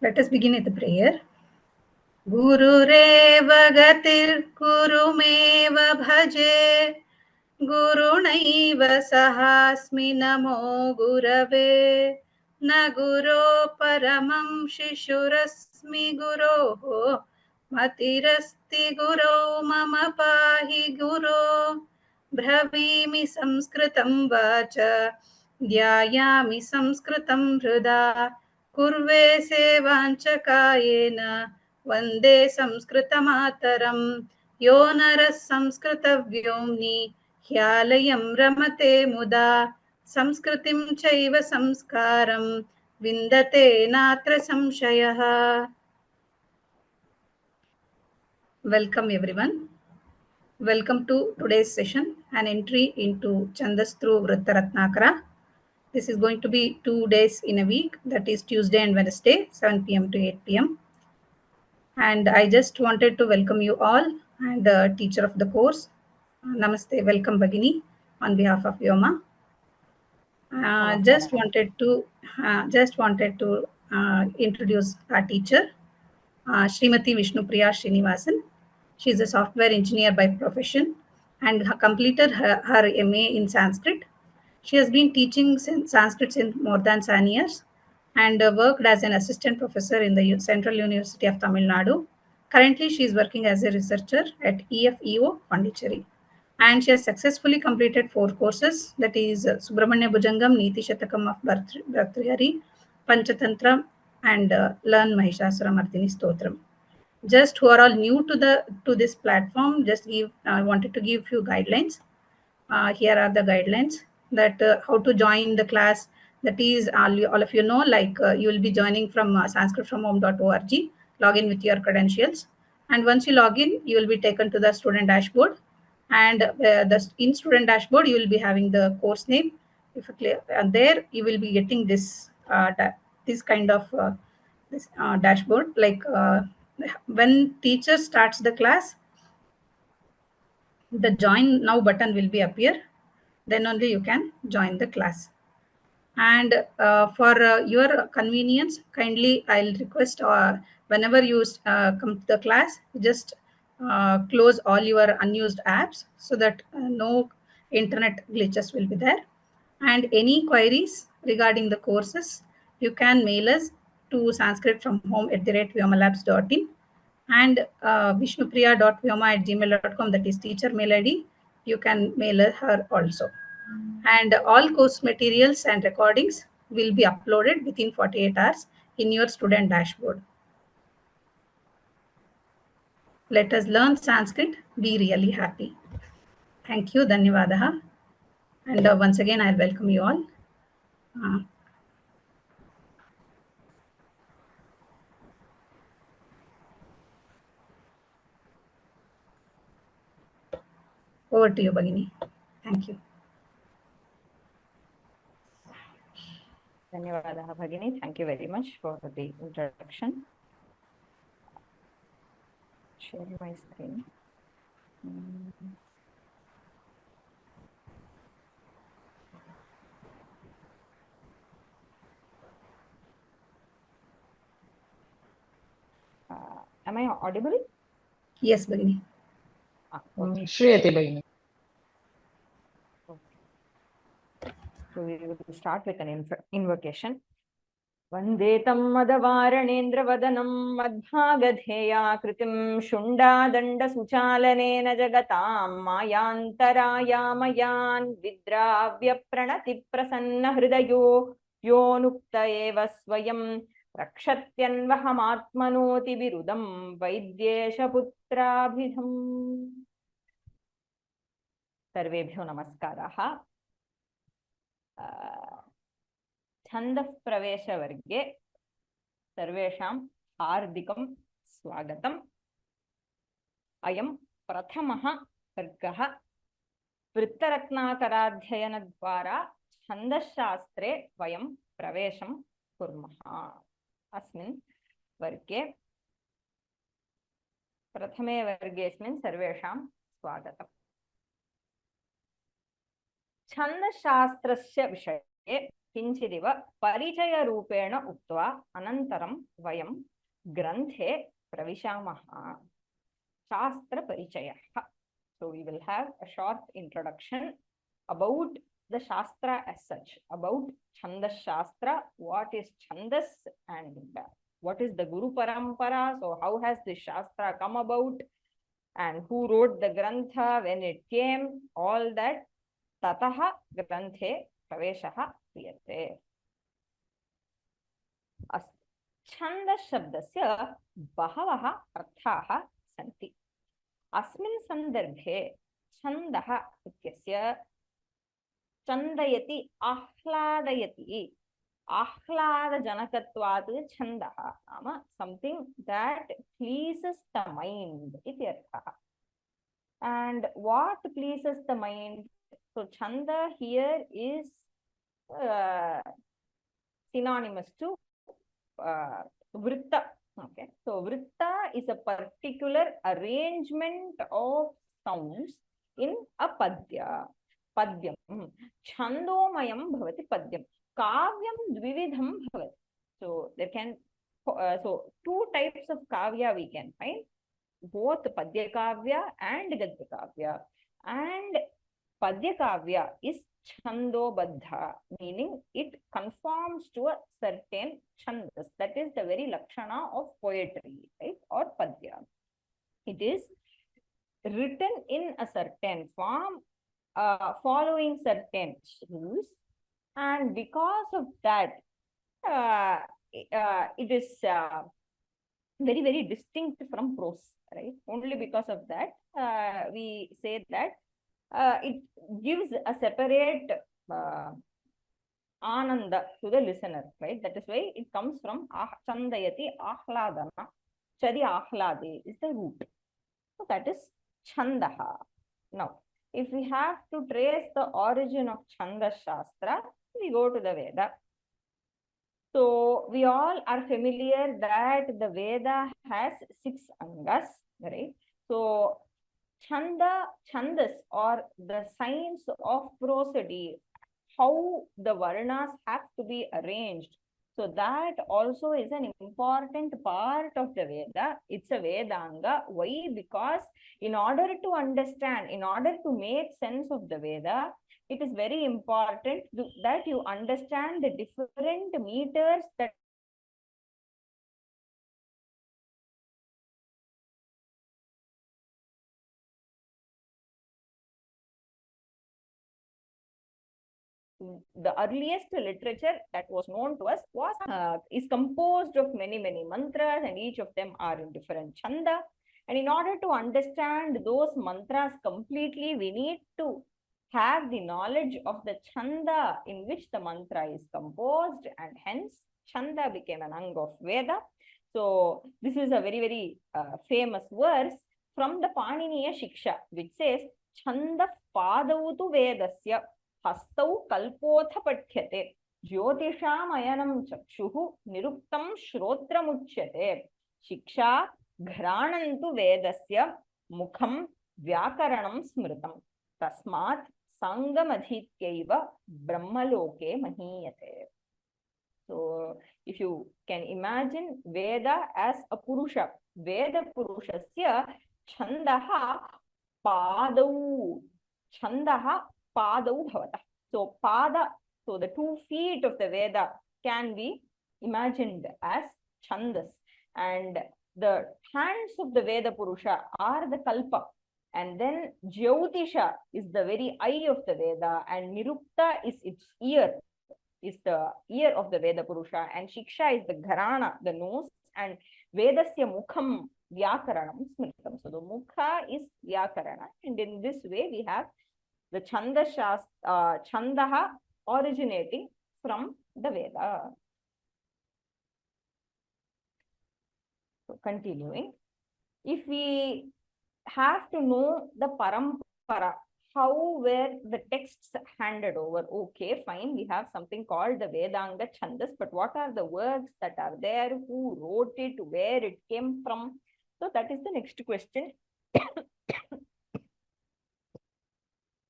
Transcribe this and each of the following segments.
Let us begin with the prayer. Gurureva gatir gurumeva bhaje gurunaiva sahasmi namo gurave na guro paramam shishurasmi guroho matirasti guro mama pahi guro bhavimi samskritam vacha dhyayami samskritam hृदा kurve sevancha kayena वंदे संस्कृतमातरं यो नरः संस्कृतव्योम्नि ह्यालयं रमते मुदा संस्कृतिं चैव संस्कारं विन्दते नात्र संशयः. Welcome everyone. Welcome to today's session, an entry into Chandas through Vritta Ratnakara. This is going to be 2 days in a week, that is Tuesday and Wednesday, 7 p.m. to 8 p.m. And I just wanted to welcome you all and the teacher of the course. Namaste, welcome Bhagini on behalf of Vyoma. Just wanted to introduce our teacher, Srimati Vishnupriya Srinivasan. She is a software engineer by profession and completed her MA in Sanskrit. She has been teaching Sanskrit since more than 7 years and worked as an assistant professor in the Central University of Tamil Nadu. Currently, she is working as a researcher at EFEO Pondicherry. And she has successfully completed 4 courses, that is Subramanya Bhujangam, Niti Shatakam of Bhartrihari, Panchatantra, and Learn Mahishasura Mardini Stotram. Just who are all new to this platform, I wanted to give few guidelines. Here are the guidelines that how to join the class. That is all of you know, like you will be joining from sanskritfromhome.org. Log in with your credentials, and once you log in, you will be taken to the student dashboard, and in student dashboard you will be having the course name. If you click there, you will be getting this this kind of dashboard. Like when teacher starts the class, the join now button will be appear. Then only you can join the class. And for your convenience, kindly I'll request whenever you come to the class, just close all your unused apps so that no internet glitches will be there. And any queries regarding the courses, you can mail us to sanskritfromhome@vyomalabs.in and vishnupriya.vyoma@gmail.com, that is teacher mail ID. You can mail her also. And all course materials and recordings will be uploaded within 48 hours in your student dashboard. Let us learn Sanskrit, be really happy. Thank you, Dhanyavadaha. And once again, I welcome you all. Over to you, Bhagini. Thank you. Dhanyavadaha, Bhagini. Thank you very much for the introduction. Share my screen. Am I audible? Yes, Bhagini. Okay. Shriyate Bhagini. So we will start with an invocation. Vandetam madavaranendravadanam madbhagatheya kritim shundadanda suchalanena jagatam mayantarayamayan vidravya pranati prasanna hridayo yonukta eva swayam rakshatyanvahamatmanoti virudam vaidyesha putrabhidham. Sarvebhyo namaskaraha. छन्दः प्रवेशवर्गे सर्वेषां हार्दिकं स्वागतम्. अयं प्रथमः वर्गः वृत्तरत्नाकराध्ययनद्वारा छन्दश्शास्त्रे वयं प्रवेशं कुर्मः. अस्मिन् वर्गे प्रथमे वर्गेऽस्मिन् सर्वेषां स्वागतम्. छन्दशास्त्रस्य विषये किञ्चिदिव परिचयरूपेण उक्त्वा अनन्तरं वयं ग्रन्थे प्रविशामः। शास्त्रपरिचयः. So we will have a short introduction about the Shastra as such, about Chandas Shastra, what is Chandas and what is the Guru Parampara, so how has this Shastra come about and who wrote the Grantha, when it came, all that. Tataha Granthe Praveshaha Kriyate. Chandas Shabdasya Bahavaha Arthaha Santi. अस्मिन् सन्दर्भे छन्दः इत्यस्य चन्दयति आह्लादयति आह्लादजनकत्वात् छन्दः नाम something that pleases the mind इत्यर्थः. And what pleases the mind? So chanda here is synonymous to vritta. Okay, so vritta is a particular arrangement of sounds in a padya. Padyam. Chandomayam bhavati padyam. Kavyam dvividham bhavati. So there can, so two types of kavya we can find, both padya kavya and gadya kavya. And padya kavya is chandobadha, meaning it conforms to a certain chandas. That is the very lakshana of poetry, right? Or padya. It is written in a certain form, following certain rules, and because of that, it is very, very distinct from prose, right? Only because of that, we say that it gives a separate ananda to the listener, right? That is why it comes from chandayati ahladana. Chari ahlade is the root. So that is chandaha. Now, if we have to trace the origin of Chandas Shastra, we go to the Veda. So we all are familiar that the Veda has 6 angas, right? So Chandas or the science of prosody, how the varnas have to be arranged. So that also is an important part of the Veda. It's a Vedanga. Why? Because in order to understand, in order to make sense of the Veda, it is very important that you understand the different meters that the earliest literature that was known to us was is composed of many mantras, and each of them are in different chanda. And in order to understand those mantras completely, we need to have the knowledge of the chanda in which the mantra is composed, and hence chanda became an ang of Veda. So this is a very, very famous verse from the Paniniya Shiksha, which says, Chanda padautu Vedasya hastau kalpotha pathyate jyotisha mayanam chakshuhu niruktam shrotramuchyate shiksha ghranantu vedasya mukham vyakaranam smritam tasmat sangamadhityaiva brahmaloke mahiyate. So if you can imagine Veda as a Purusha, Veda Purushasya chandaha padau, chandaha padau bhavata. So pada, so the 2 feet of the Veda can be imagined as chandas, and the hands of the Veda Purusha are the kalpa, and then Jyotisha is the very eye of the Veda, and Nirukta is its ear, is the ear of the Veda Purusha, and Shiksha is the gharana, the nose, and Vedasya mukham vyakaranam smritam. So the mukha is vyakarana, and in this way we have the chandaha originating from the Veda. So continuing, if we have to know the parampara, how were the texts handed over? Okay, fine, we have something called the Vedanga Chandas, but what are the works that are there? Who wrote it? Where it came from? So that is the next question.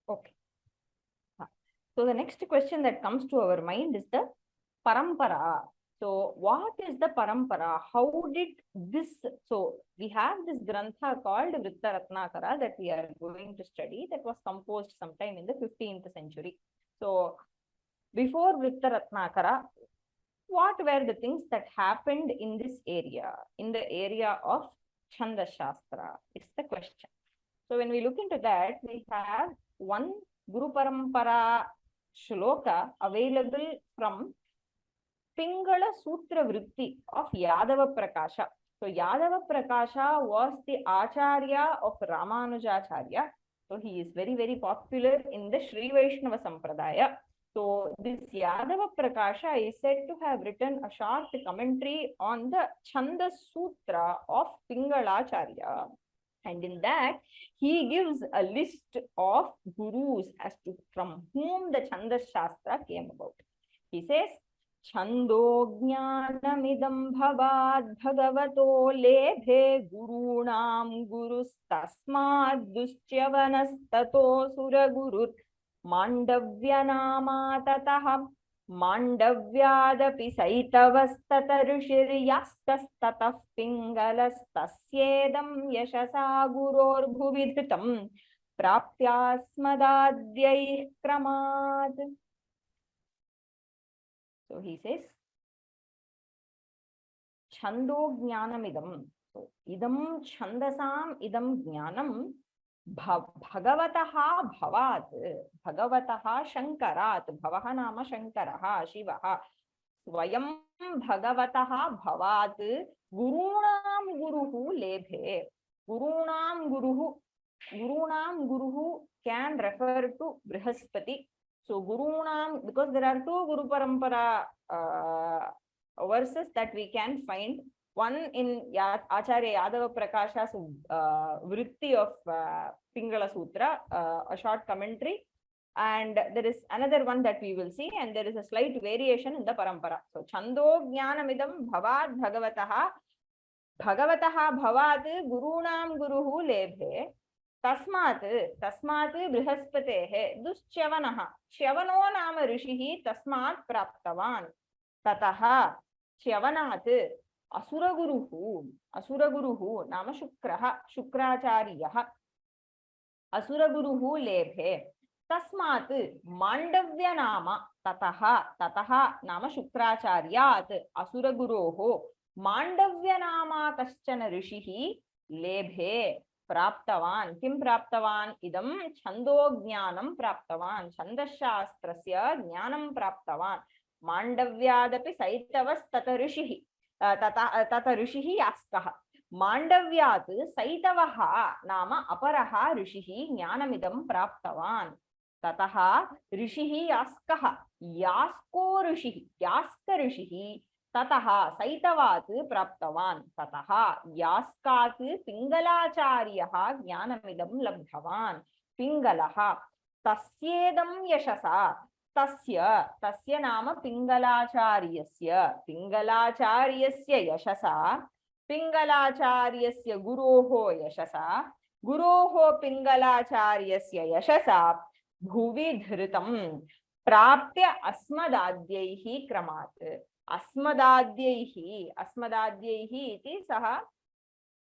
Okay. So the next question that comes to our mind is the parampara. So what is the parampara? How did this, so we have this grantha called Vritta Ratnakara that we are going to study, that was composed sometime in the 15th century. So before Vritta Ratnakara, what were the things that happened in this area, in the area of Chandas Shastra? It's the question. So when we look into that, we have one Guru Parampara shloka available from Pingala Sutra Vritti of Yadava Prakasha. So Yadava Prakasha was the Acharya of Ramanujacharya. So he is very, very popular in the Sri Vaishnava Sampradaya. So this Yadava Prakasha is said to have written a short commentary on the Chandas Sutra of Pingalacharya. And in that, he gives a list of gurus as to from whom the Chandas Shastra came about. He says, Chando jnanamidam bhavad bhagavato lebhe gurunam gurus tasmad duschyavanastato suragurut mandavyanama tataham Mandavyadapi saitavastata rishiryastastatah pingalastasjedam yashasa guror bhuvidhritam praptyasmadadyai kramat. So he says, Chando jnanamidam. So idam chandasam idam jnanam Bhagavataha bhavat, Bhagavataha shankarat, Bhavaha nama shankaraha, Shivaha, Swayam Bhagavataha bhavat, Gurunam guruhu lebhe. Gurunam guruhu can refer to Brihaspati. So Gurunam, because there are two Guru Parampara verses that we can find. One in Acharya Yadava Prakasha's Vritti of Pingala Sutra, a short commentary. And there is another one that we will see, and there is a slight variation in the Parampara. So, Chando Jnanamidam Bhavad Bhagavataha Bhavat Gurunam Guruhu Lebhe Tasmat Brihaspatehe Duschyavanaha Shyavano Nama Rishihi Tasmat Praptavan Tataha Shyavanat Asuraguruhu Nama Shukracharyaha Asuraguruhu Lebhe Tasmat Mandavya Nama Tataha Nama Shukracharyat Asuraguroho Mandavya Nama Kaschana Rishihi Lebhe Praptavan. Kim Praptavan? Idam Chando Jnanam Praptavan. Chandasastrasya Jnanam Praptavan. Mandavyadapi Saitavas Tata Rishihi. Tata Rishihi Yaskaha. Mandavyat Saitavaha Nama Aparaha Rishihi Jnanamidam Praptavan. Tataha Rishihi Yaskaha. Yasko Rishihi. Yaska Rishihi. Tataha Saitavat Praptavan. Tataha Yaskat Pingalacharyaha Jnanamidam Labdhavan. Pingalaha Tasyedam Yashasa. Tasya nama Pingalacharyasya yashasa Pingalacharyasya guroho yashasa guroho Pingalacharyasya yashasa bhuvidhritam praptya asmadadyaihi kramat. Asmadadyaihi iti saha,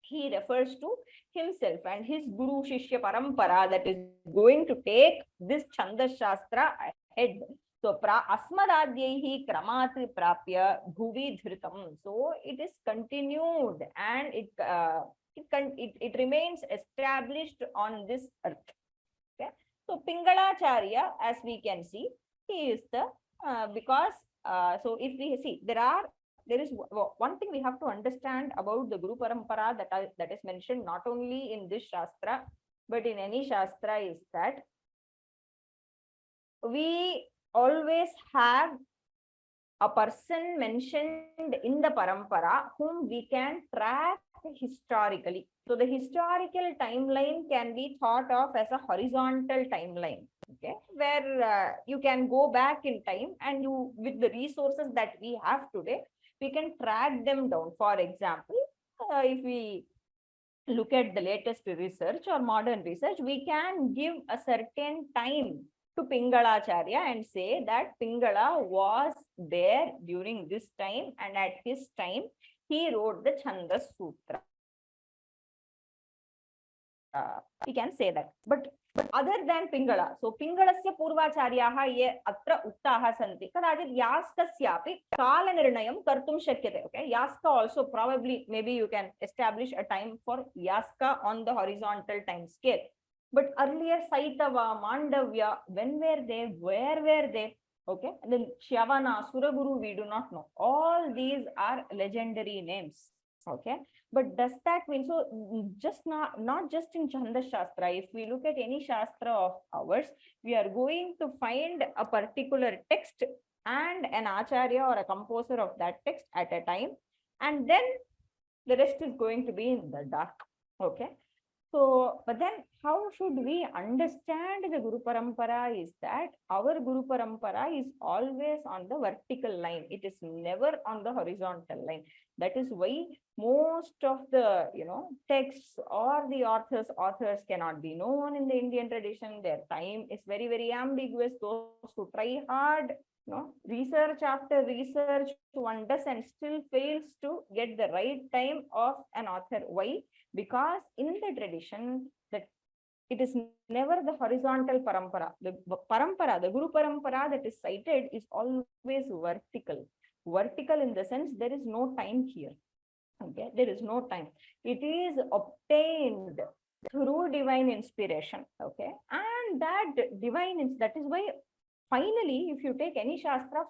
he refers to himself and his Guru Shishya Parampara that is going to take this Chandas Shastra ahead. So, Asmadadyaihi Kramat Prapya Bhuvi Dhritam. So, it is continued and it remains established on this earth. Okay. So, Pingalacharya, as we can see, he is the, so if we see, there is one thing we have to understand about the Guru Parampara that is mentioned not only in this Shastra, but in any Shastra, is that we always have a person mentioned in the Parampara whom we can track historically. So the historical timeline can be thought of as a horizontal timeline, okay, where you can go back in time and you, with the resources that we have today, we can track them down. For example, if we look at the latest research or modern research, we can give a certain time to Pingalacharya and say that Pingala was there during this time, and at his time he wrote the Chandas Sutra. We can say that. But other than Pingala, so Pingalasya Purvacharyaha ye atra uktaha santi. Kadachit Yaskasyapi kalanirnayam kartum shakyate. Okay, Yaska also probably, maybe you can establish a time for Yaska on the horizontal time scale. But earlier Saitava, Mandavya, when were they? Where were they? Okay, and then Shyavana, Suraguru, we do not know. All these are legendary names. Okay, but does that mean, so just not just in Chanda Shastra, if we look at any Shastra of ours, we are going to find a particular text and an Acharya or a composer of that text at a time, and then the rest is going to be in the dark. Okay. So, but then how should we understand the Guru Parampara is that our Guru Parampara is always on the vertical line. It is never on the horizontal line. That is why most of the, texts or the authors cannot be known in the Indian tradition. Their time is very, very ambiguous. Those who try hard, research after research, one does and still fails to get the right time of an author. Why? Because in the tradition, that it is never the horizontal parampara. The parampara, the Guru Parampara that is cited is always vertical. Vertical in the sense there is no time here. Okay, there is no time. It is obtained through divine inspiration. Okay, and that that is why finally, if you take any Shastra,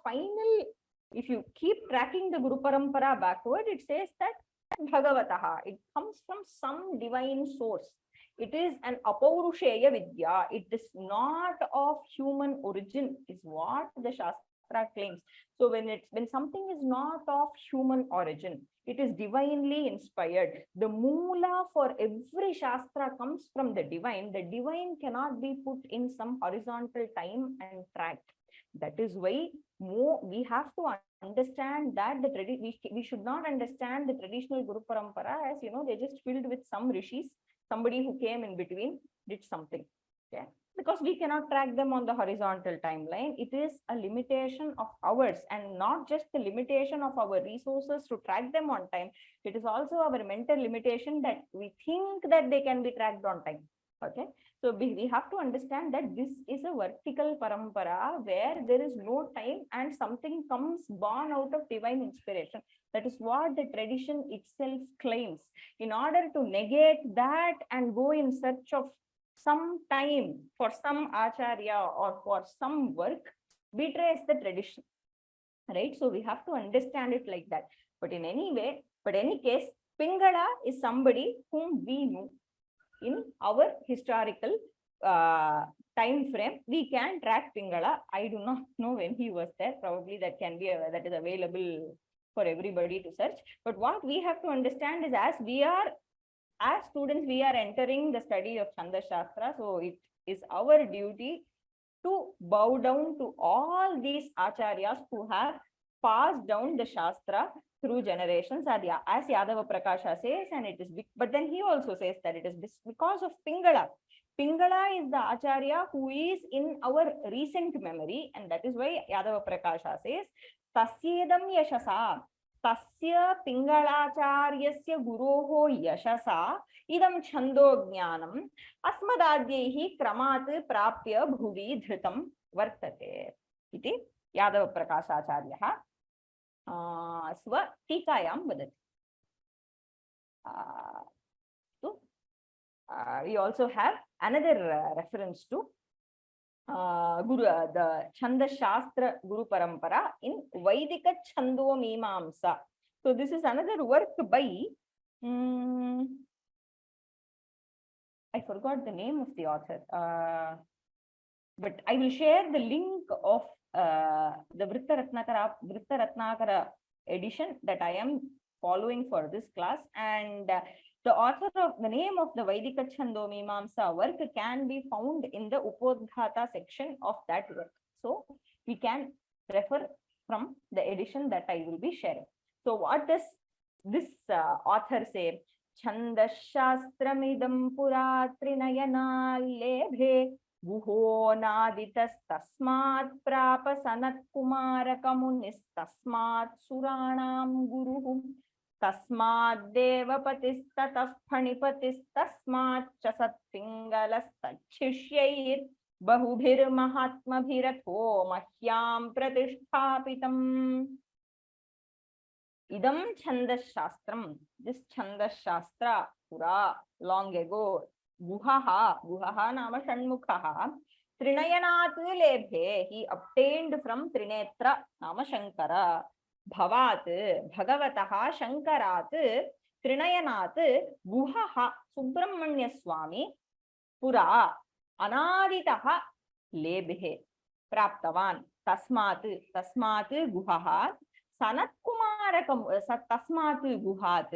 if you keep tracking the Guru Parampara backward, it says that Bhagavataha, it comes from some divine source. It is an Apaurusheya Vidya. It is not of human origin, is what the Shastra claims. So when something is not of human origin, it is divinely inspired. The Moola for every Shastra comes from the divine. The divine cannot be put in some horizontal time and tracked. That is why we have to understand that we should not understand the traditional Guru Parampara as, they just filled with some rishis, somebody who came in between, did something. Okay. Because we cannot track them on the horizontal timeline. It is a limitation of ours, and not just the limitation of our resources to track them on time. It is also our mental limitation that we think that they can be tracked on time. Okay. So we have to understand that this is a vertical parampara where there is no time and something comes born out of divine inspiration. That is what the tradition itself claims. In order to negate that and go in search of some time for some acharya or for some work, betrays the tradition. Right? So we have to understand it like that. But in any case, Pingala is somebody whom we know. In our historical time frame, we can track Pingala. I do not know when he was there. Probably that that is available for everybody to search. But what we have to understand is, as students, we are entering the study of Chanda Shastra. So it is our duty to bow down to all these acharyas who have passed down the Shastra through generations, as Yadava Prakasha says, and it is, but then he also says that it is because of Pingala. Pingala is the Acharya who is in our recent memory, and that is why Yadava Prakasha says, Tasyedam Yashasa, Tasya Pingalacharyasya Guroho Yashasa, Idam Chando Jnanam, Asmadadyehi Kramat Prapya Bhuvi Dhritam Vartate. Iti Yadava Prakasha Acharya. Swatikayam vadati. So we also have another reference to the Chanda Shastra Guru Parampara in Vaidika Chando Mimamsa. So this is another work by I forgot the name of the author, but I will share the link of the Vritta Ratnakara edition that I am following for this class, and the author of the name of the Vaidika Chando Mimamsa work can be found in the Upodhata section of that work. So we can refer from the edition that I will be sharing. So what does this author say? Chandas Shastramidam Pura Trinayana Lebhe गुहो नादितस्तस्मात् प्राप सनत्कुमारकमुनिस्तस्मात् सुराणां गुरुः तस्मात् देवपतिस्ततः फणिपतिस्तस्मात् च सत्पिङ्गलस्तच्छिष्यैः बहुभिर्महात्मभिरथो मह्यां प्रतिष्ठापितम्। Idam Chandas Shastram, this Chandas Shastra, Pura, long ago, Guhaha Nama Shanmukhaha, Trinayanat Lebhe, he obtained from Trinetra Nama Shankara, Bhavat, Bhagavataha Shankarat, Trinayanat, Guhaha Subramanya Swami, Pura, Anaditaha Lebhe, Praptavan, Tasmat Guhaha, तस्मात् गुहात्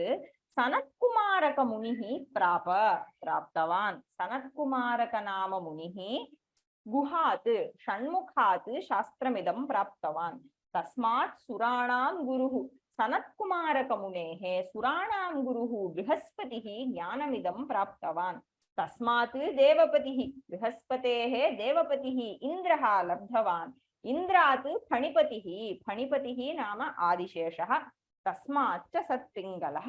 सनत्कुमारक मुनिः प्राप्तवान् सनत्कुमारक नाम मुनिः गुहात् षण्मुखात् शास्त्रमिदं प्राप्तवान् तस्मात् सुराणां गुरुः सनत्कुमारक मुनेः सुराणां गुरुः बृहस्पतिः ज्ञानमिदं प्राप्तवान् तस्मात् देवपतिः बृहस्पतेः देवपतिः इन्द्रः लब्धवान् इंद्रात् फणिपतिः नाम आदिशेषः तस्माच्च सत्पिङ्गलः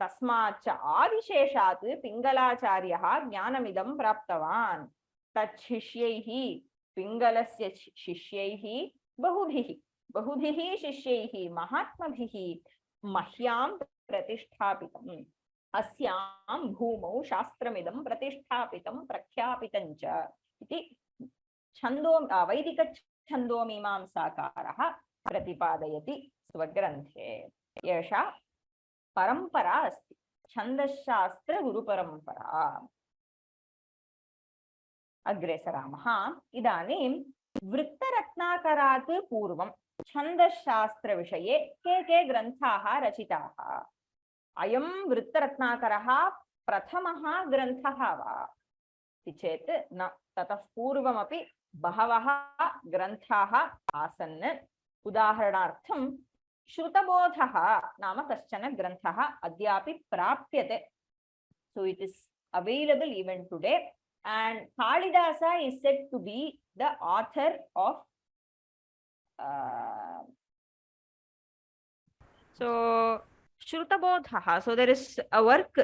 तस्माच्च आदिशेषात् पिङ्गलाचार्यः ज्ञानमिदं प्राप्तवान् तच्छिष्यैः पिङ्गलस्य शिष्यैः बहुभिः शिष्यैः महात्मभिः मह्यां प्रतिष्ठापितम् अस्यां भूमौ शास्त्रमिदं प्रतिष्ठापितं प्रख्यापितं च इति छन्दो वैदिक छन्दोमीमांसाकारः प्रतिपादयति स्वग्रन्थे। एषा परम्परा अस्ति, छन्दशास्त्र गुरुपरम्परा। अग्रे सरामः। इदानीं वृत्तरत्नाकरात् पूर्वं छन्दशास्त्रविषये के ग्रन्थाः रचिताः? अयं वृत्तरत्नाकरः प्रथमः ग्रन्थः वा इति चेत् न, ततः पूर्वमपि बहवः ग्रन्थाः आसन्। उदाहरणार्थं श्रुतबोधः नाम कश्चन ग्रन्थः अद्यापि प्राप्यते. So it is available even today, and Kalidasa is said to be the author of so Shrutabodha. So there is a work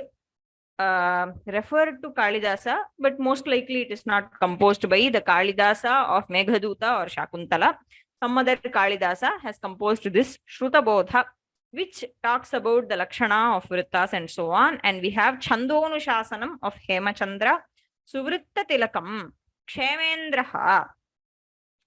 referred to Kalidasa, but most likely it is not composed by the Kalidasa of Meghaduta or Shakuntala. Some other Kalidasa has composed this Shrutabodha, which talks about the Lakshana of Vrittas and so on. And we have Chandonushasanam of Hemachandra, Suvritta Tilakam, Kshemendraha,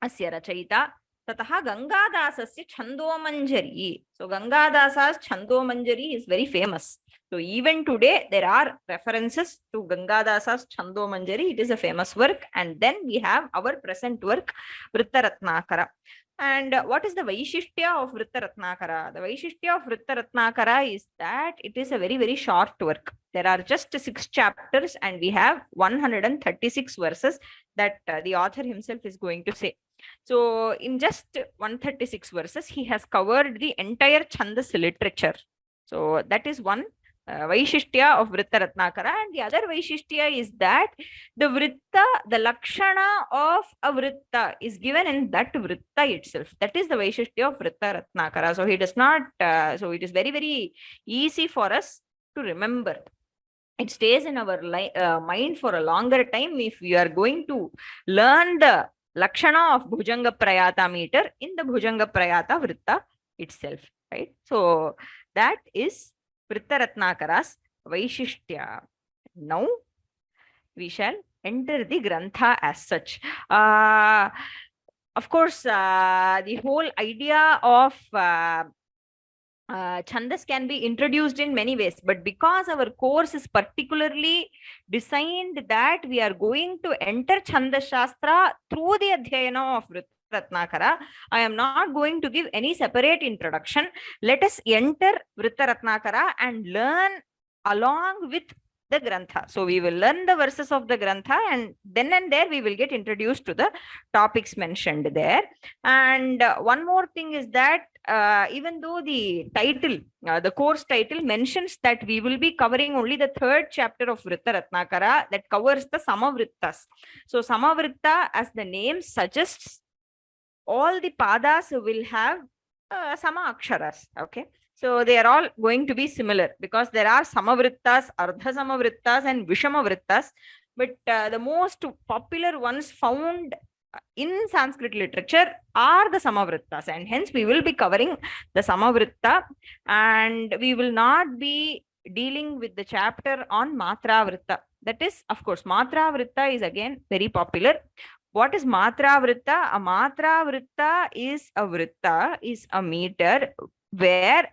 Asya Rachayita, Tataha Gangadasasya Chandomanjari. So Gangadasa's Chandomanjari is very famous. So even today, there are references to Gangadasa's Chandomanjari. It is a famous work. And then we have our present work, Vritta Ratnakara. And what is the Vaishishtya of Vritta Ratnakara? The Vaishishtya of Vritta Ratnakara is that it is a very, very short work. There are just 6 chapters and we have 136 verses that the author himself is going to say. So in just 136 verses, he has covered the entire Chandas literature. So that is one Vaishishtya of Vritta Ratnakara. And the other Vaishishtya is that the Vritta, the Lakshana of a Vritta is given in that Vritta itself. That is the Vaishishtya of Vritta Ratnakara. So he does not, so it is very, very easy for us to remember. It stays in our mind for a longer time if we are going to learn the Lakshana of Bhujanga Prayata meter in the Bhujanga Prayata Vritta itself, right? So that is Vritta Ratnakara's Vaishishtya. Now we shall enter the Grantha as such. Of course, the whole idea of Chandas can be introduced in many ways, but because our course is particularly designed that we are going to enter Chandas Shastra through the Adhyayana of Vritta Ratnakara, I am not going to give any separate introduction. Let us enter Vritta Ratnakara and learn along with the Grantha. So we will learn the verses of the Grantha and then and there we will get introduced to the topics mentioned there. And one more thing is that even though the title, the course title mentions that we will be covering only the third chapter of Vritta Ratnakara that covers the Samavrittas. So Samavritta, as the name suggests, all the padas will have sama aksharas. Okay. So they are all going to be similar because there are samavrittas, ardha samavrittas, and vishamavrittas. But the most popular ones found in Sanskrit literature are the samavrittas, and hence we will be covering the samavritta, and we will not be dealing with the chapter on matra vritta. That is, of course, matra vritta is again very popular. What is matra vritta? A matra vritta is a meter where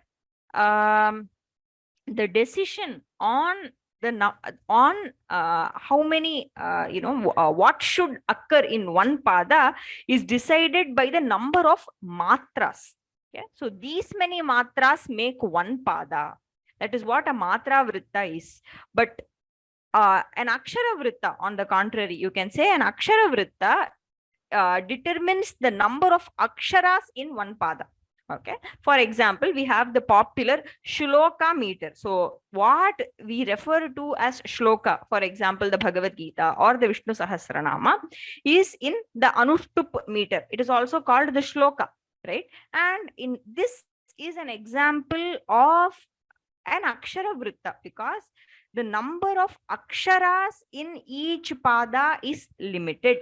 the decision on how many what should occur in one pada is decided by the number of matras. Okay, so these many matras make one pada. That is what a matra vritta is. But an akshara vritta, on the contrary, you can say an akshara vritta determines the number of aksharas in one pada. Okay. For example, we have the popular shloka meter. So what we refer to as shloka, for example, the Bhagavad Gita or the Vishnu Sahasranama, is in the Anushtup meter. It is also called the shloka, right? And in this is an example of an akshara vritta because the number of aksharas in each pada is limited.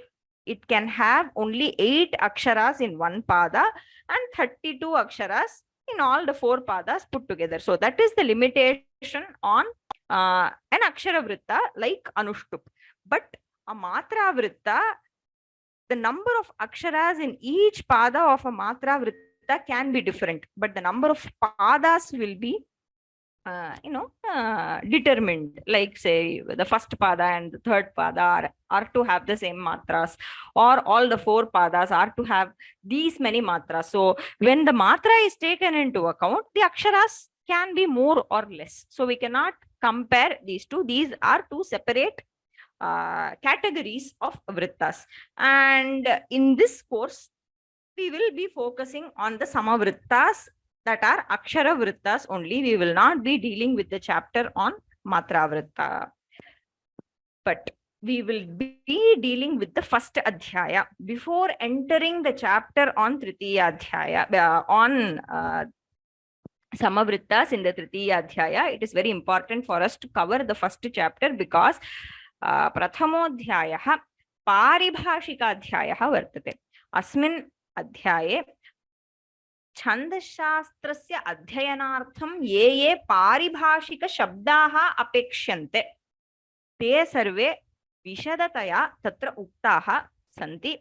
It can have only 8 aksharas in one pada and 32 aksharas in all the 4 padas put together. So that is the limitation on an akshara vritta like Anushtup. But a matra vritta, the number of aksharas in each pada of a matra vritta can be different, but the number of padas will be determined. Like say the first pada and the third pada are to have the same matras, or all the 4 padas are to have these many matras. So when the matra is taken into account, the aksharas can be more or less. So we cannot compare these two. These are two separate categories of vrittas. And in this course, we will be focusing on the samavrittas that are akshara vrittas only. We will not be dealing with the chapter on matra vritta. But we will be dealing with the first adhyaya. Before entering the chapter on tritiya adhyaya, on samavrittas in the tritiya adhyaya, it is very important for us to cover the first chapter because prathamodhyayah paribhashika adhyayah vartate. Asmin adhyaye छन्दशास्त्रस्य अध्ययनार्थं ये पारिभाषिक शब्दाः अपेक्ष्यन्ते ते सर्वे विशदतया तत्र उक्ताः सन्ति.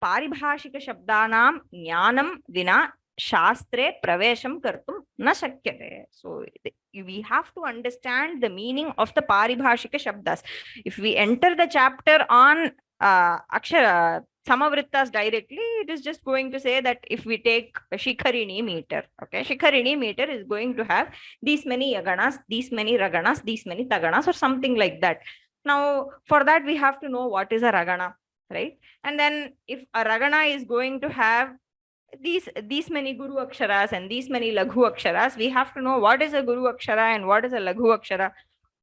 पारिभाषिक शब्दानां ज्ञानं विना शास्त्रे प्रवेशं कर्तुं न शक्यते. So we have to understand the meaning of the paribhashika shabdas. If we enter the chapter on akshara samavrittas directly, it is just going to say that if we take a shikharini meter, okay, shikharini meter is going to have these many yaganas, these many raganas, these many taganas, or something like that. Now for that we have to know what is a ragana, right? And then if a ragana is going to have these many guru aksharas and these many laghu aksharas, we have to know what is a guru akshara and what is a laghu akshara.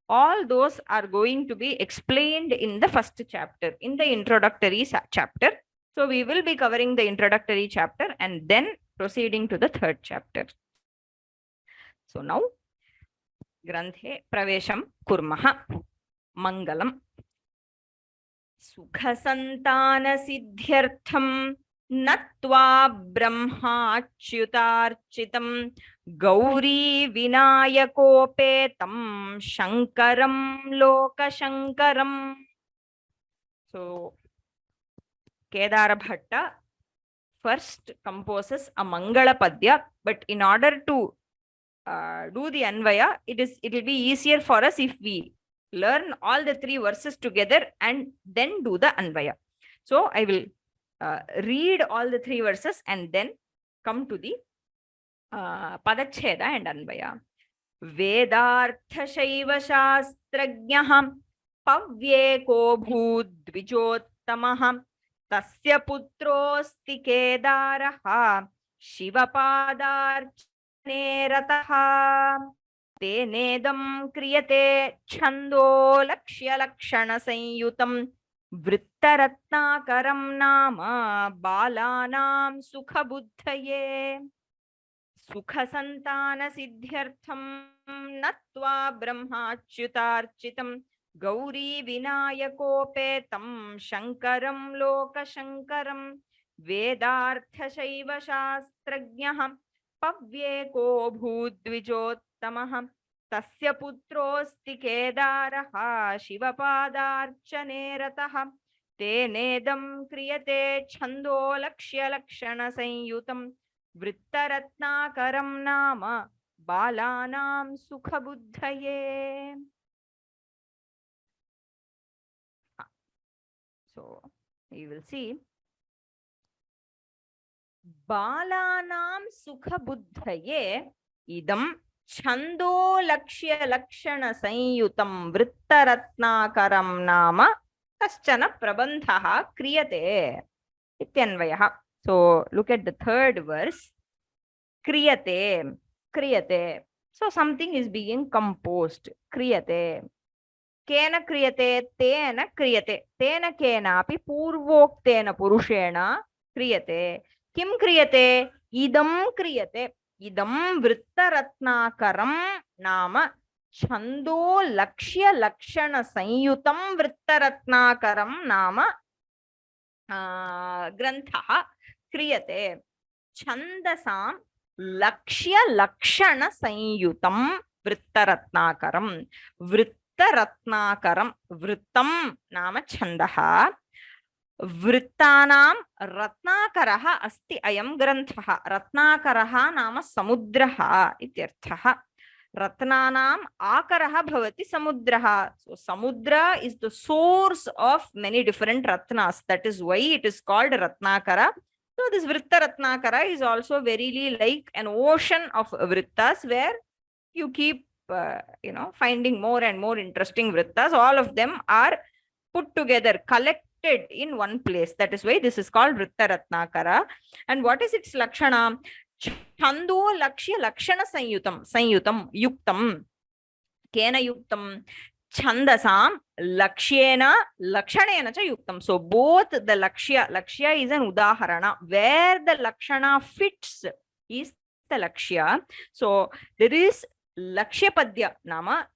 All those are going to be explained in the first chapter, in the introductory chapter. So we will be covering the introductory chapter and then proceeding to the third chapter. So now, granthe pravesham kurmaha. Mangalam. Sukha santana siddhyartham natva brahmachyutarchitam Gauri Vinayakopetam Shankaram Lokashankaram. So Kedara Bhatta first composes a Mangala Padya, but in order to do the Anvaya, it will be easier for us if we learn all the 3 verses together and then do the Anvaya. So I will read all the 3 verses and then come to the Padacheda and Anvaya. Vedartha Shaiva Shastrajnah Pavyeko Bhudvijottamah Tasya Putrosti Kedaraha शिवपादार्चने रतः तेनेदं क्रियते छन्दो लक्ष्यलक्षणसंयुतं वृत्तरत्नाकरं नाम बालानां सुखबुद्धये सुखसन्तानसिद्ध्यर्थं नत्वा ब्रह्माच्युतार्चितं गौरी विनायकोपेतं शङ्करं लोकशङ्करं वेदार्थशैवशास्त्रज्ञः पव्येको भूद्विजोत्तमः तस्य पुत्रोऽस्ति केदारः शिवपादार्चने रतः तेनेदं क्रियते छन्दो लक्ष्यलक्षणसंयुतं वृत्तरत्नाकरं नाम बालानां सुखबुद्धये. So you will see बालानां सुखबुद्धये इदं छन्दो लक्ष्यलक्षणसंयुतं वृत्तरत्नाकरं नाम कश्चन प्रबन्धः क्रियते इत्यन्वयः. So look at the third verse. Kriyate, kriyate. So something is being composed. Kriyate. Kena kriyate, tena kriyate. Tena kenapi purvoktena purushena kriyate. Kim kriyate? Idam kriyate. Idam vrittaratnakaram nama छन्दो लक्ष्य लक्षण संयुतं वृत्तरत्नाकरं नाम ग्रन्थः क्रियते. छन्दसां लक्ष्य लक्षण संयुतं वृत्तरत्नाकरं. वृत्तरत्नाकरं वृत्तं नाम छन्दः. वृत्तानां रत्नाकरः अस्ति अयं ग्रन्थः. रत्नाकरः नाम समुद्रः इत्यर्थः. रत्नानाम् आकरः भवति समुद्रः. So samudra is the source of many different ratnas. That is why it is called Ratnakara. So this Vritta Ratnakara is also verily like an ocean of vrittas where you keep finding more and more interesting vrittas. All of them are put together, collected in one place. That is why this is called Vritta Ratnakara. And what is its lakshana? छन्दो लक्ष्य लक्षण संयुतं. संयुतं युक्तं. केन युक्तं? छन्दसां लक्ष्येन लक्षणेन च युक्तं. So both the lakshya is an udaharana. Where the lakshana fits is the lakshya. So there is lakshya padya nama.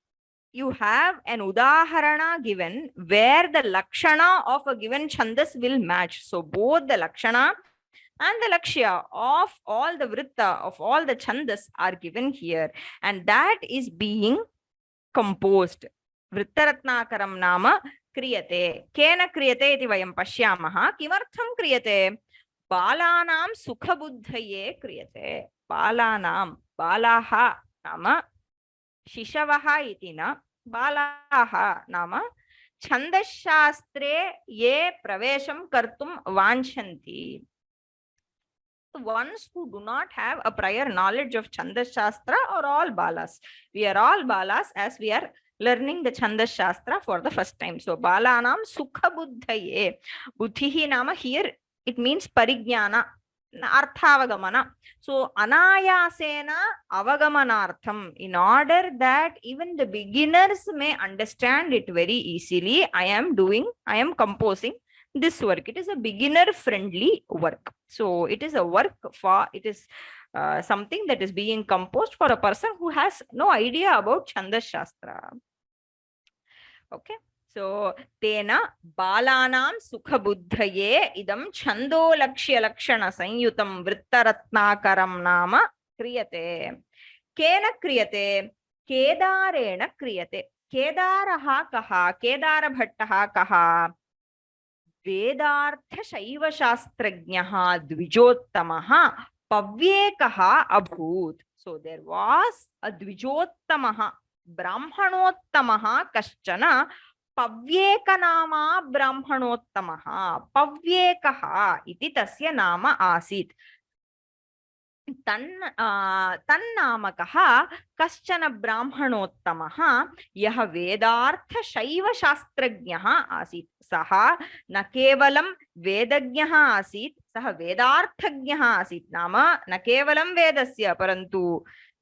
You have an udaharana given where the lakshana of a given chandas will match. So both the lakshana and the lakshya of all the vritta, of all the chandas are given here. And that is being composed. Vrittaratnakaram nama kriyate. Kena kriyate iti vayam pashyamaha. Kimartham kriyate? Balanam sukhabuddhaye kriyate. Balanam. Balaha nama shishavaha iti na. Balaha nama chandash-shastre ye pravesham kartum vanchanti. Ones who do not have a prior knowledge of Chandas Shastra are all balas. We are all balas as we are learning the Chandas Shastra for the first time. So balanam sukha buddhaye. Buddhihi nama here it means parijnana, arthavagamana. So anayasena avagamanartham. In order that even the beginners may understand it very easily, I am composing this work. It is a beginner friendly work. So it is a work for, it is something that is being composed for a person who has no idea about Chandas Shastra. Okay. So tena balanam sukha buddhaye idam chando lakshya lakshana sanyutam vrittaratnakaram nama kriyate. Kena kriyate? Kedarena kriyate. Kedaraha kaha? Kedara bhattaha kaha? वेदार्थशैवशास्त्रज्ञः द्विजोत्तमः पव्येकः अभूत्. So there was a द्विजोत्तमः ब्राह्मणोत्तमः कश्चन पव्येकनामा ब्राह्मणोत्तमः. पव्येकः इति तस्य नाम आसीत्. तन्नामकः कश्चन ब्राह्मणोत्तमः यः वेदार्थशैवशास्त्रज्ञः आसीत्। सः न केवलं वेदज्ञः आसीत्, सः वेदार्थज्ञः आसीत्। नाम न केवलं वेदस्य परन्तु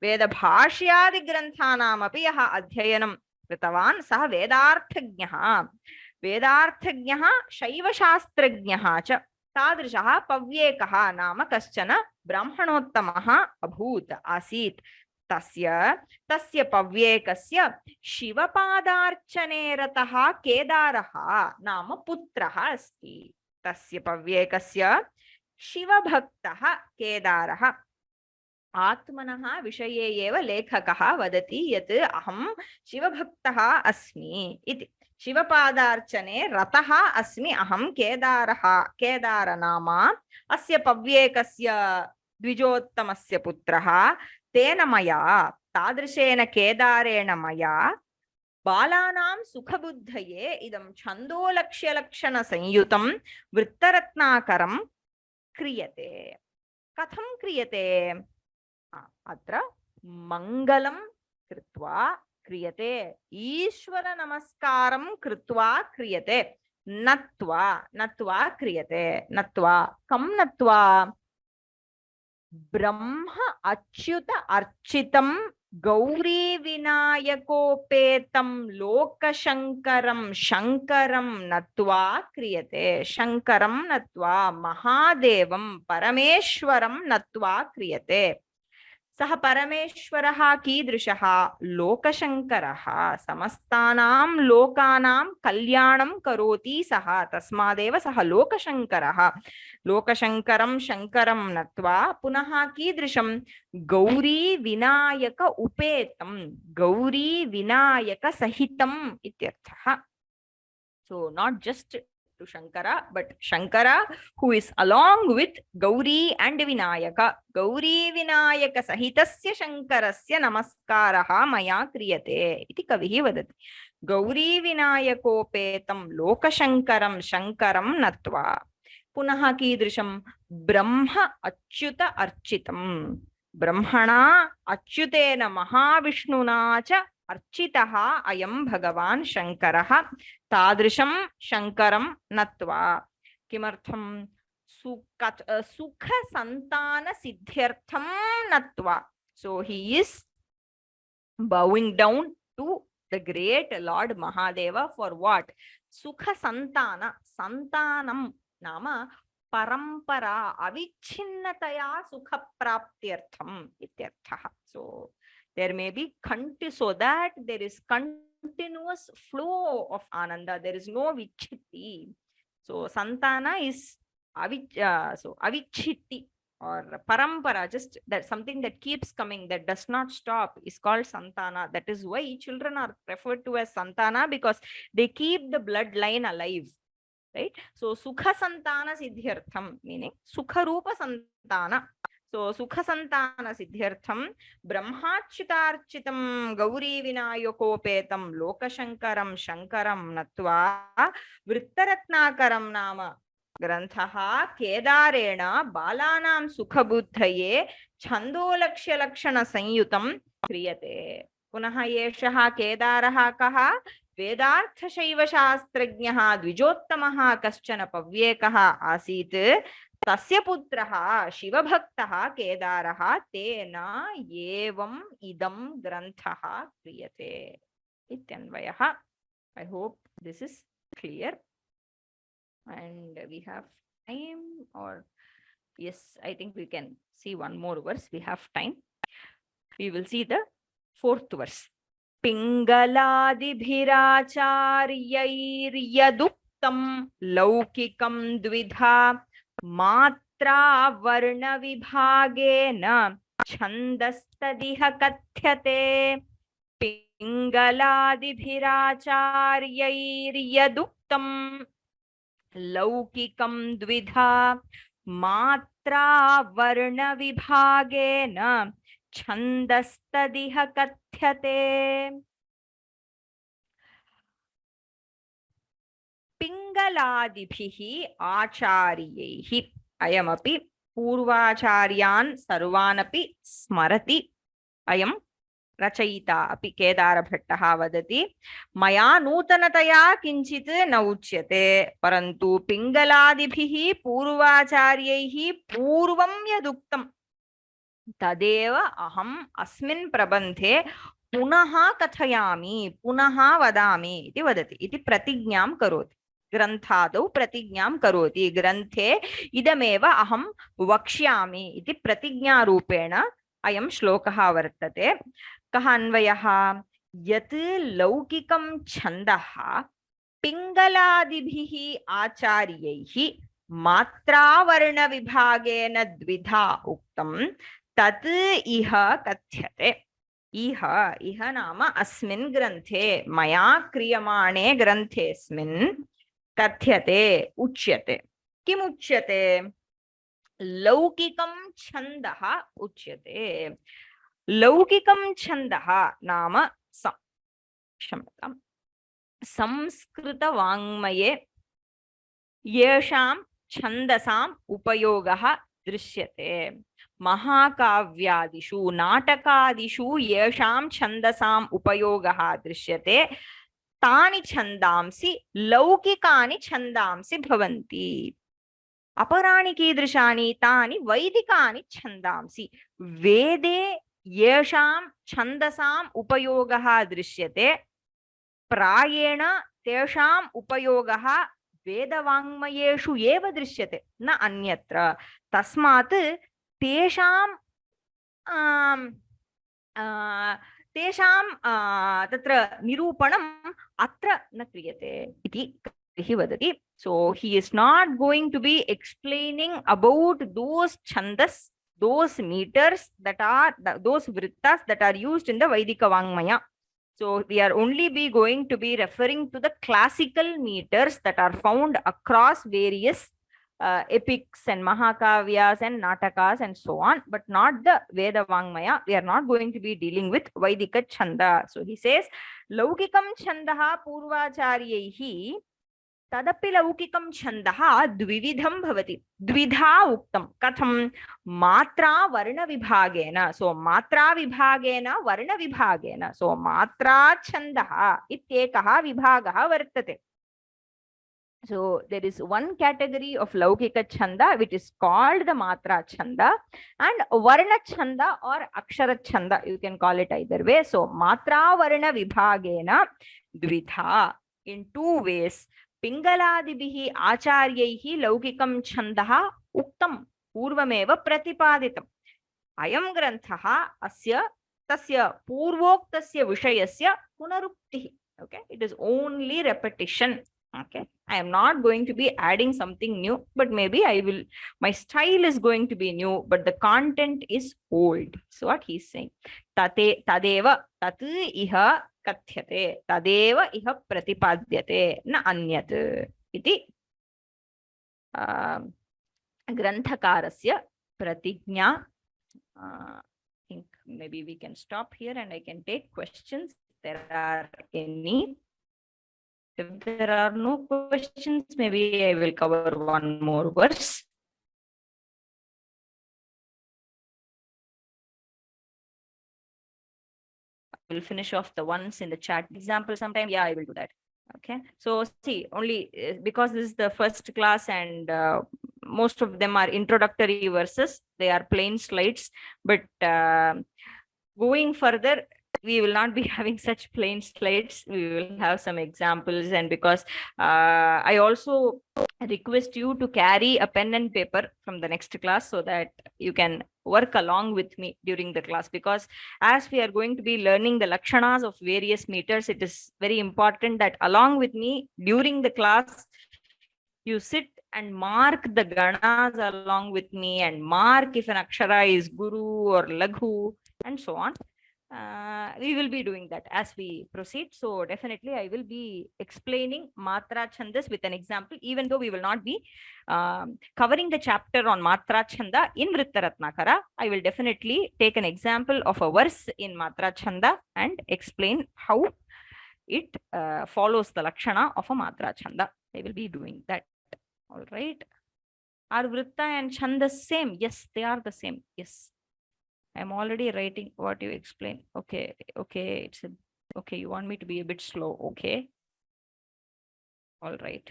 वेदभाष्यादिग्रन्थानामपि यः अध्ययनं कृतवान् सः वेदार्थज्ञः, वेदार्थज्ञः शैवशास्त्रज्ञः च। तादृशः पव्येकः नाम कश्चन ब्राह्मणोत्तमः अभूत् आसीत्। तस्य पव्येकस्य शिवपादार्चने रतः केदारः नाम पुत्रः अस्ति। तस्य पव्येकस्य शिवभक्तः केदारः। आत्मनः विषये एव लेखकः वदति यत् अहं शिवभक्तः अस्मि इति। शिवपादार्चने रतः अस्मि अहं केदारनामा अस्य पव्येकस्य द्विजोत्तमस्य पुत्रः। तेन मया तादृशेन केदारेण मया बालानां सुखबुद्धये इदं छन्दोलक्ष्यलक्षणसंयुतं वृत्तरत्नाकरं क्रियते। कथं क्रियते? अत्र मङ्गलं कृत्वा क्रियते, ईश्वर नमस्कारं कृत्वा क्रियते, नत्वा क्रियते। नत्वा कं नत्वा? ब्रह्म अच्युत अर्चितं गौरी विनायकोपेतं लोकशंकरं शंकरं नत्वा क्रियते। शंकरं नत्वा महादेवं परमेश्वरं नत्वा क्रियते। सः परमेश्वरः कीदृशः? लोकशंकरः, समस्तानां लोकानां कल्याणं करोति सः, तस्मादेव सः लोकशंकरः। लोकशंकरं शंकरं नत्वा पुनः कीदृशं? गौरी विनायक उपेतं, गौरी विनायक सहितम् इत्यर्थः। So not just to Shankara, but Shankara who is along with Gauri and Vinayaka. Gauri Vinayaka sahitasya Shankarasya namaskaraha maya kriyate iti kavihi vadati. Gauri Vinayakopetam Lokashankaram Shankaram natva. Punaha कीदृशं? ब्रह्म अच्युत अर्चितं, ब्रह्मणा अच्युतेन महाविष्णुना च अर्चितः अयं भगवान् शंकरः। तादृशं शंकरं नत्वा किमर्थं? सुख संतान सिद्ध्यर्थं नत्वा. So he is bowing down to the great Lord Mahadeva for what? Sukha santana. Santanam नाम परंपरा अविच्छिन्नतया सुख प्राप्त्यर्थम इत्यर्थः. So there may be so that there is continuous flow of ananda, there is no vichiti. So santana is avichiti or parampara, just that something that keeps coming, that does not stop, is called santana. That is why children are referred to as santana, because they keep the bloodline alive. Right? So sukha santana siddhyartham, meaning sukha rupa santana. So sukha santana siddhyartham brahmachyutarchitam gauri vinayakopetam lokashankaram shankaram natva vrittaratnakaram nama ग्रंथः केदारेण बालानां सुखबुद्धये छन्दोलक्ष्यलक्षणसंयुतं क्रियते। पुनः एषः केदारः कः? वेदार्थशैवशास्त्रज्ञः द्विजोत्तमः कश्चन पव्येकः आसीत्। तस्य पुत्रः शिवभक्तः केदारः। तेन एवम् इदं ग्रन्थः क्रियते इत्यन्वयः. I hope this is clear. And we have time, or yes, I think we can see one more verse. We have time. We will see the fourth verse. Pingaladibhiracharyairyaduktam laukikam dvidha matra varna vibhagena chandastadiha kathyate. Pingaladibhiracharyairyaduktam लौकिकं द्विधा मात्रा वर्ण विभागेन छन्दस्तदिह कथ्यते. पिंगलादिभिः आचार्यैः. अयमपि पूर्वाचार्यान् सर्वानपि स्मरति अयं रचयिता अपि केदारभट्टः वदति मया नूतनतया किञ्चित् न उच्यते परन्तु पिङ्गलादिभिः पूर्वाचार्यैः पूर्वं यदुक्तं तदेव अहम् अस्मिन् प्रबन्धे पुनः कथयामि पुनः वदामि इति वदति इति प्रतिज्ञां करोति ग्रन्थादौ प्रतिज्ञां करोति ग्रन्थे इदमेव अहं वक्ष्यामि इति प्रतिज्ञारूपेण अयं श्लोकः वर्तते कः अन्वयः यत् लौकिकं छन्दः पिङ्गलादिभिः आचार्यैः मात्रावर्णविभागेन द्विधा उक्तं तत् इह कथ्यते इह इह नाम अस्मिन् ग्रन्थे मया क्रियमाणे ग्रन्थेऽस्मिन् कथ्यते उच्यते किम् उच्यते लौकिकं छन्दः उच्यते लौकिकं छन्दः नाम क्षम्यताम् संस्कृतवाङ्मये येषां छन्दसाम् उपयोगः दृश्यते महाकाव्यादिषु नाटकादिषु येषां छन्दसाम् उपयोगः दृश्यते तानि छन्दांसि लौकिकानि छन्दांसि भवन्ति अपराणि कीदृशानि तानि वैदिकानि छन्दांसि वेदे येषां छन्दसाम् उपयोगः दृश्यते प्रायेण तेषाम् उपयोगः वेदवाङ्मयेषु एव दृश्यते न अन्यत्र तस्मात् तेषां तत्र निरूपणम् अत्र न क्रियते इति वदति so he is not going to be explaining about those chandas those meters that are those vrittas that are used in the Vaidika Vangmaya. So we are only going to be referring to the classical meters that are found across various epics and Mahakavyas and Natakas and so on, but not the Veda Vangmaya. We are not going to be dealing with Vaidika Chanda. So he says, Laukikam Chandaha Purvacharyehi तदपि लौकिकं छन्दः द्विविधं भवति द्विधा उक्तं कथं मात्रा वर्णविभागेन सो मात्राविभागेन वर्णविभागेन सो मात्रा छन्दः इत्येकः विभागः वर्तते so there is one category of laukika chanda which is called the matra chanda and varna chanda or akshara chanda you can call it either way so matra varna vibhagena dvidha in two ways पिङ्गलादिभिः आचार्यैः लौकिकं छन्दः उक्तं पूर्वमेव प्रतिपादितम् अयं ग्रन्थः अस्य तस्य पूर्वोक्तस्य विषयस्य पुनरुक्तिः okay it is only repetition okay I am not going to be adding something new but maybe I will my style is going to be new but the content is old so what he is saying tadeva tat iha कथ्यते तदेव इह प्रतिपाद्यते न अन्यत् इति ग्रन्थकारस्य प्रतिज्ञा think maybe we can stop here and I can take questions if there are any if there are no questions maybe I will cover one more verse will finish off the ones in the chat example sometime yeah I will do that okay so see only because this is the first class and most of them are introductory verses they are plain slides but going further we will not be having such plain slides we will have some examples and because I also request you to carry a pen and paper from the next class so that you can work along with me during the class because as we are going to be learning the lakshanas of various meters it is very important that along with me during the class you sit and mark the ganas along with me and mark if an akshara is guru or laghu and so on we will be doing that as we proceed so definitely I will be explaining matra chandas with an example even though we will not be covering the chapter on matra chanda in Vritta Ratnakara I will definitely take an example of a verse in matra chanda and explain how it follows the lakshana of a matra chanda I will be doing that all right Are Vritta and Chandas same? Yes, they are the same. Yes. I'm already writing what you explain. Okay. Okay. Okay. You want me to be a bit slow. Okay. All right.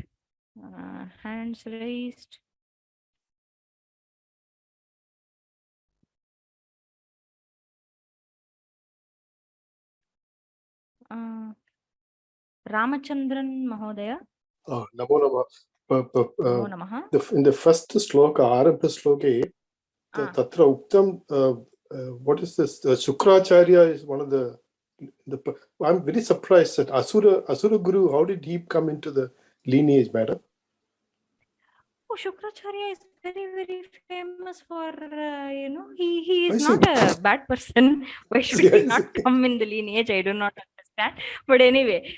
Hands raised. Ramachandran Mahodaya. Oh, Namo Namo Namaha. In the first sloka, Arabha sloke, Tatra Uktam, what is this? Shukracharya is one of the. I'm very surprised that Asura Guru, how did he come into the lineage, madam? Oh, Shukracharya is very, very famous for, he is not a bad person. Why should he not come in the lineage? I do not understand. But anyway,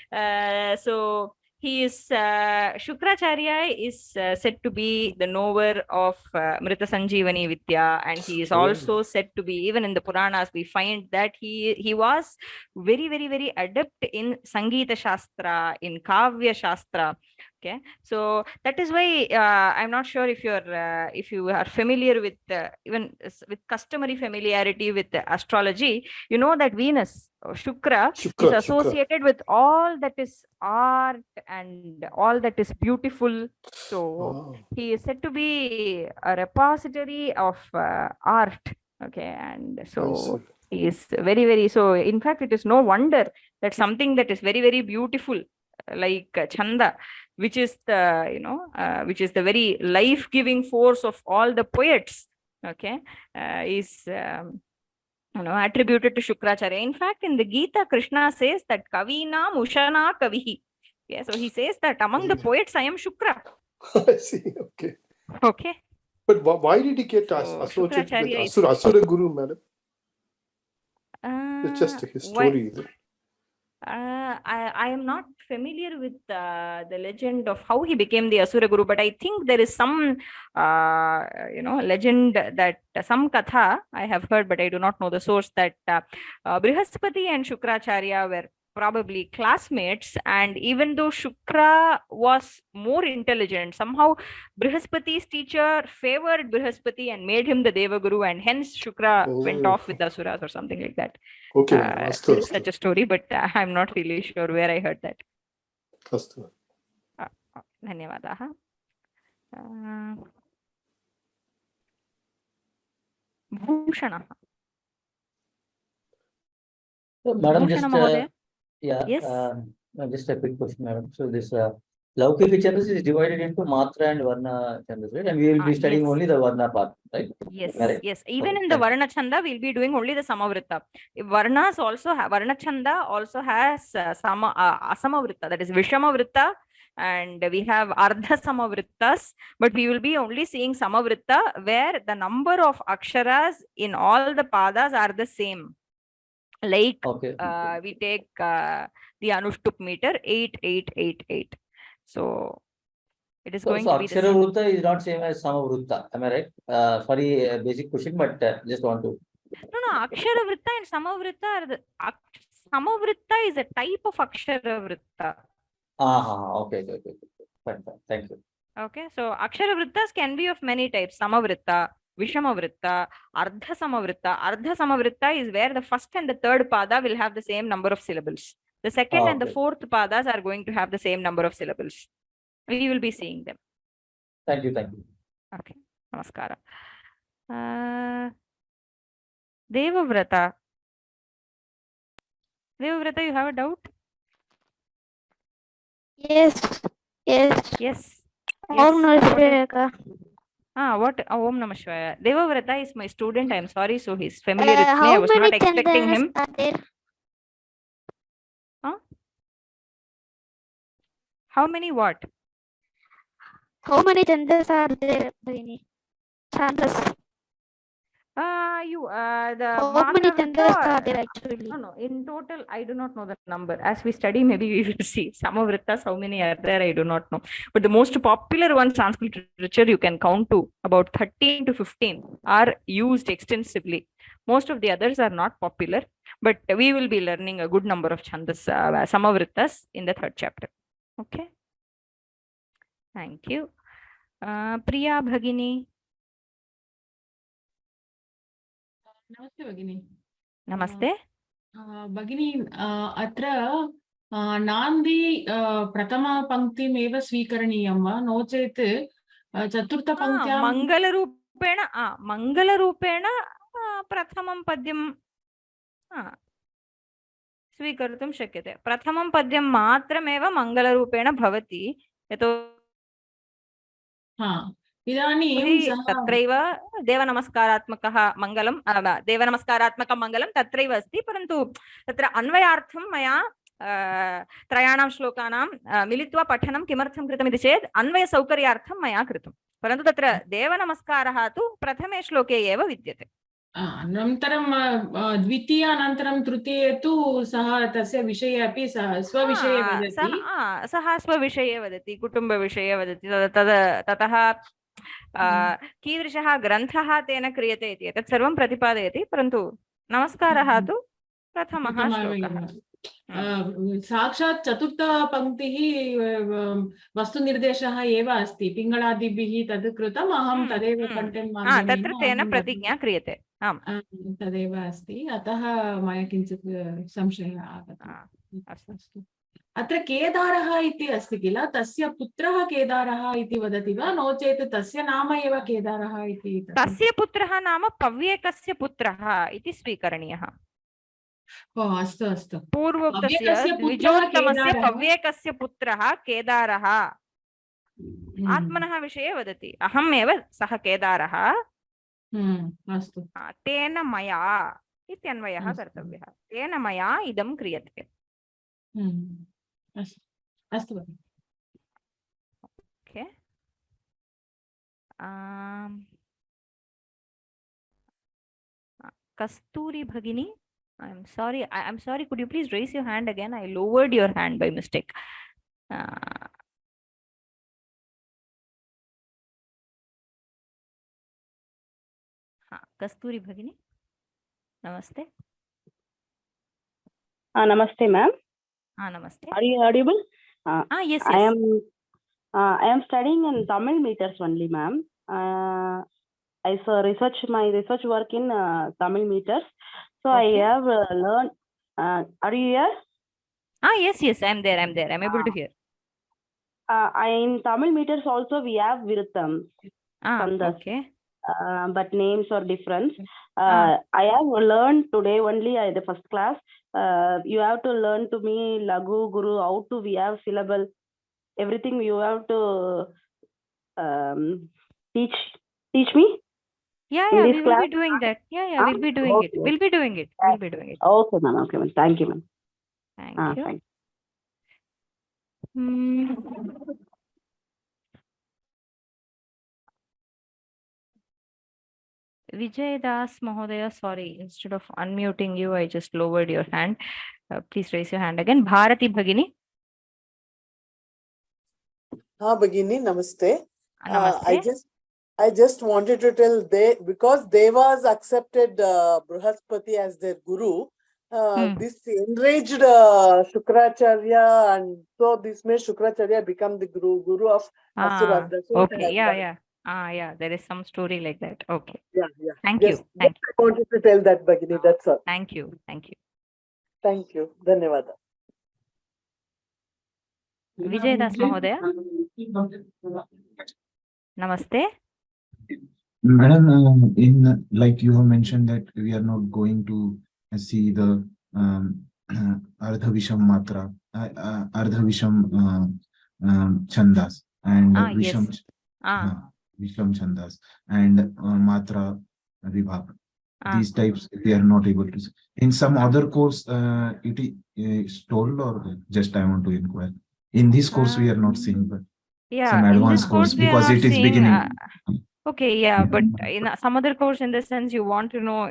so he is, Shukracharya is said to be the knower of Mrita Sanjeevani Vidya, and he is also said to be, even in the Puranas, we find that he was very, very, very adept in Sangeeta Shastra, in Kavya Shastra. Okay, so that is why I'm not sure if you are familiar with even with customary familiarity with astrology. You know that Venus, Shukra is associated with all that is art and all that is beautiful. So he is said to be a repository of art. Okay, and so he is very, very, so in fact it is no wonder that something that is very, very beautiful like Chanda, which is the which is the very life-giving force of all the poets, okay, is attributed to Shukracharya. In fact, in the Gita, Krishna says that Kavina Mushana Kavihi. Yeah, so he says that among the poets, I am Shukra. I see. Okay. Okay. But why did he get associated with Asura Guru, madam? It's just his story, is it? I am not familiar with the legend of how he became the Asura Guru, but I think there is some legend that some katha I have heard, but I do not know the source, that Brihaspati and Shukracharya were probably classmates, and even though Shukra was more intelligent, somehow Brihaspati's teacher favored Brihaspati and made him the Deva Guru, and hence Shukra went off with the Asuras or something like that. Okay, there is such a story, but I'm not really sure where I heard that. Dhanyavadaha. Bhushana. Madam, just yes. Just a quick question, madam. So this Laukika Chandas is divided into Matra and Varna Chandas, right? And we will be studying only the Varna part, right? Yes, right. Yes. Even in the Varna Chanda, we'll be doing only the Samavritta. Varnas also have, Varna Chanda also has Asamavritta, that is Vishamavritta, and we have Ardha Samavrittas, but we will be only seeing Samavritta where the number of Aksharas in all the Padas are the same. Like we take the Anushtup meter 8888. So it is going to be Akshara Vrutta is not same as Samavrutta. Am I right? Sorry, basic question, but just want to. No. Akshara Vritta and Samavritta are the Samavritta is a type of Akshara Vritta. Okay. Fine. Thank you. Okay, so Akshara Vrittas can be of many types. Samavritta, Vishamavritta, Ardha Samavritta. Ardha Samavritta is where the first and the third pada will have the same number of syllables. The second and the fourth padas are going to have the same number of syllables. We will be seeing them. Thank you. Okay, namaskara. Devavrata. Devavrata, you have a doubt? Yes. Om Namah Shivaya. What? Om Namah Shivaya. Devavrata is my student. I am sorry, so he's familiar with me. I was not expecting him. How many what? How many chandas are there, Bhagini? Chandas. How many chandas are there actually? No. In total, I do not know the number. As we study, maybe we will see. Samavrittas, how many are there? I do not know. But the most popular ones, Sanskrit literature, you can count to about 13 to 15 are used extensively. Most of the others are not popular, but we will be learning a good number of chandas, Samavrittas in the third chapter. Okay. Thank you. Priya Bhagini. Namaste Bhagini. Namaste. Bhagini, अत्र नान्दी प्रथमपङ्क्तिमेव स्वीकरणीयं वा no चेत् चतुर्थपङ्क्त्यां मङ्गलरूपेण प्रथमं पद्यं स्वीकर्तुं शक्यते. प्रथमं पद्यं मात्रमेव मङ्गलरूपेण भवति. यतो इदानीं तत्रैव देवनमस्कारात्मकः मङ्गलं देवनमस्कारात्मकं मङ्गलं तत्रैव अस्ति, परन्तु तत्र अन्वयार्थं मया त्रयाणां श्लोकानां मिलित्वा पठनं किमर्थं कृतमिति चेत् अन्वयसौकर्यार्थं मया कृतं. परन्तु तत्र देवनमस्कारः तु प्रथमे श्लोके एव विद्यते. अनन्तरं द्वितीय अनन्तरं तृतीये तु सः तस्य विषये अपि स्वविषये वदति. सः स्वविषये वदति, कुटुम्बविषये वदति. ततः कीदृशः ग्रन्थः तेन क्रियते इति एतत् सर्वं प्रतिपादयति. परन्तु नमस्कारः तु प्रथमः श्लोकः. साक्षात् चतुर्थपङ्क्तिः वस्तुनिर्देशः एव अस्ति. पिङ्गळादिभिः तद् कृतम्, अहं तदेव कण्टेण्ट् माध्यमेन तत्र तेन प्रतिज्ञा क्रियते. आम्, तदेव अस्ति. अतः मया किञ्चित् संशयः आगतः. अस्तु. अत्र केदारः इति अस्ति किल, तस्य पुत्रः केदारः इति वदति वा, नो चेत् तस्य नाम एव केदारः इति? तस्य पुत्रः नाम पव्येकस्य पुत्रः इति स्वीकरणीयः. अस्तु अस्तु. पूर्वोक्तस्य द्विजोत्तमस्य पव्येकस्य पुत्रः केदारः आत्मनः विषये वदति. अहमेव सः केदारः. अस्तु. तेन मया इत्यन्वयः कर्तव्यः. तेन मया इदं क्रियते. अस्तु. Okay. Kasturi Bhagini, I'm sorry, could you please raise your hand again? I lowered your hand by mistake. Kasturi Bhagini, namaste. Namaste, ma'am. Namaste. Are you audible? Yes. I am studying in Tamil meters only, ma'am. I my research work in Tamil meters. So okay. I have learned. Are you here? Yes. I'm there. I'm able to hear. In Tamil meters also we have Virtham. Chandas. Okay. But names are different. I have learned today only the first class. You have to learn to me Lagu, Guru, how to we have syllable. Everything you have to teach me. Yeah, we will be doing that. We'll be doing okay. it. We'll be doing it. Okay, ma'am. Thank you, ma'am. Thank you. Thank you. Vijay Das Mahodaya, sorry, instead of unmuting you, I just lowered your hand. Please raise your hand again. Bharati Bhagini. Bhagini, namaste. Namaste. I just wanted to tell because Devas accepted Brihaspati as their guru, this enraged Shukracharya, and so this made Shukracharya become the guru of Asura. Okay, yeah, there is some story like that. Okay. Yeah. Thank you. I wanted to tell that, Bhagini, that's all. Thank you. Dhanyawada. Vijay Das Mahodaya. Namaste. Madam, in like you have mentioned that we are not going to see the Ardhavisham Matra, Ardhavisham Chandas and Visham Chandas and Matra Vibhag. These types we are not able to see. In some other course, it is told, or just I want to inquire. In this course, we are not seeing, but some advanced course because it is beginning. Okay, yeah, but in some other course, in the sense you want to know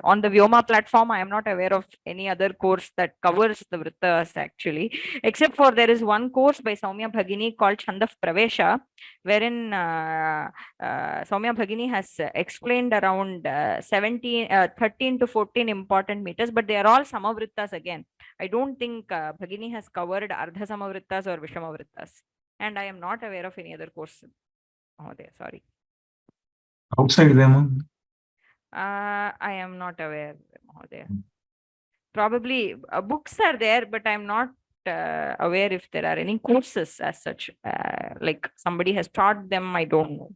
on the Vyoma platform, I am not aware of any other course that covers the Vrittas actually, except for there is one course by Soumya Bhagini called Chandas Pravesha, wherein Soumya Bhagini has explained around 13 to 14 important meters, but they are all Samavrittas again. I don't think Bhagini has covered Ardha Samavrittas or Vishamavrittas, and I am not aware of any other course Mahodaya, sorry. Outside Vyoma? I am not aware, Mahodaya. Probably books are there, but I'm not aware if there are any courses as such. Like somebody has taught them, I don't know.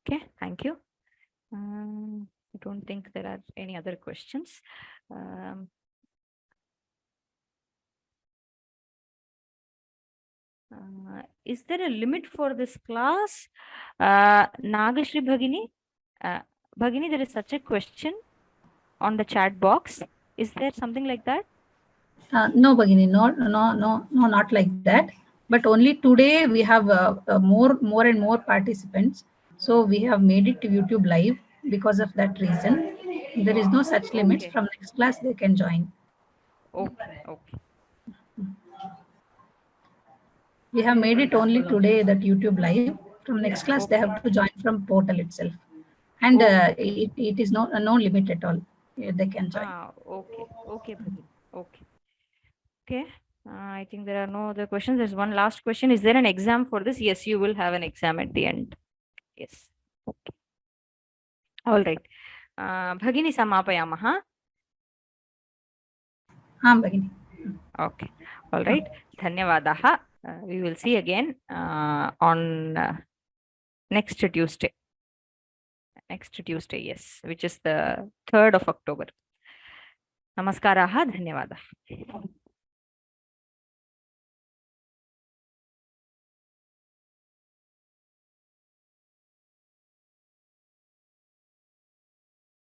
Okay, thank you. I don't think there are any other questions. Is there a limit for this class? Nagashri Bhagini? Bhagini, there is such a question on the chat box. Is there something like that? No, Bhagini, no, not like that. But only today we have more and more participants. So we have made it to YouTube live because of that reason. There is no such limits. Okay. From next class they can join. Okay, okay. We have made it only today that YouTube live. From next class they have to join from portal itself. And it is no limit at all. They can join. Okay, okay, Bhagini. Okay. Okay. I think there are no other questions. There's one last question. Is there an exam for this? Yes, you will have an exam at the end. Yes. Okay. All right. Bhagini samapayamaha. Bhagini. Okay. All right. Dhanyavadaha. We will see again on next Tuesday. Next Tuesday, yes, which is the 3rd of October. Namaskaraha. Dhanyavadaha.